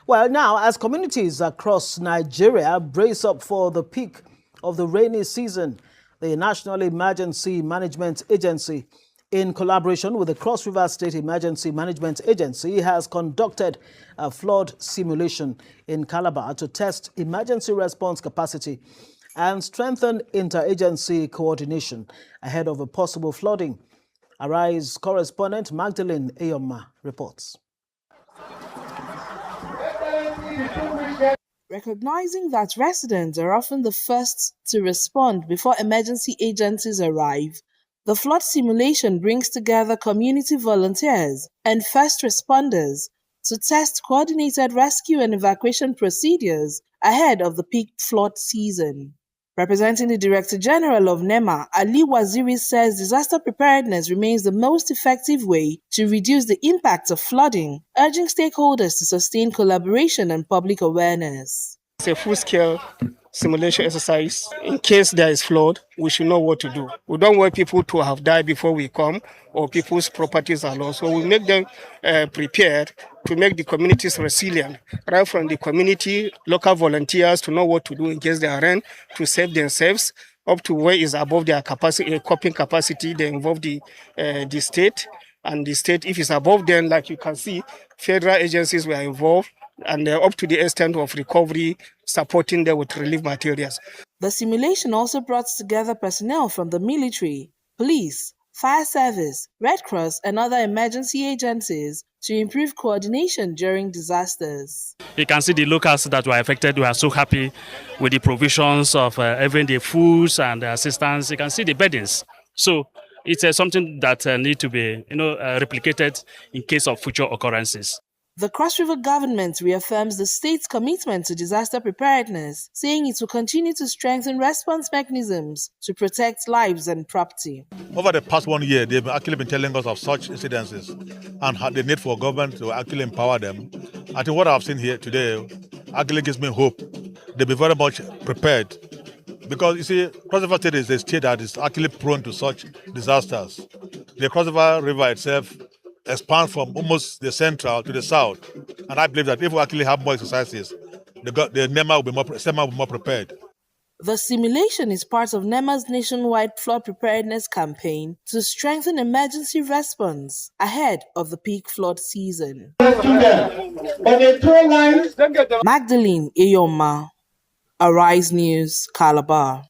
Well, now, as communities across Nigeria brace up for the peak of the rainy season, the National Emergency Management Agency, in collaboration with the Cross River State Emergency Management Agency, has conducted a flood simulation in Calabar to test emergency response capacity and strengthen interagency coordination ahead of a possible flooding. Arise correspondent Magdalene Ayoma reports. Recognizing that residents are often the first to respond before emergency agencies arrive, the flood simulation brings together community volunteers and first responders to test coordinated rescue and evacuation procedures ahead of the peak flood season. Representing the Director General of Nema, Ali Waziri says disaster preparedness remains the most effective way to reduce the impact of flooding, urging stakeholders to sustain collaboration and public awareness. It's a full-scale simulation exercise. In case there is flood, we should know what to do. We don't want people to have died before we come or people's properties are lost. So we make them prepared to make the communities resilient, right from the community, local volunteers to know what to do in case they are in, to save themselves, up to where is above their capacity, coping capacity. They involve the state, and the state, if it's above them, like you can see, federal agencies were involved, and up to the extent of recovery, supporting them with relief materials. The simulation also brought together personnel from the military, police, fire service, Red Cross, and other emergency agencies to improve coordination during disasters. You can see the locals that were affected were so happy with the provisions of even the foods and the assistance. You can see the burdens. So it's something that needs to be replicated in case of future occurrences. The Cross River government reaffirms the state's commitment to disaster preparedness, saying it will continue to strengthen response mechanisms to protect lives and property. Over the past 1 year, they've actually been telling us of such incidences and the need for government to actually empower them. I think what I've seen here today actually gives me hope. They'll be very much prepared. Because, you see, Cross River State is a state that is actually prone to such disasters. The Cross River itself expand from almost the central to the south. And I believe that if we actually have more exercises, the Nema will be more prepared. The simulation is part of Nema's nationwide flood preparedness campaign to strengthen emergency response ahead of the peak flood season. Magdalene Ayoma, Arise News, Calabar.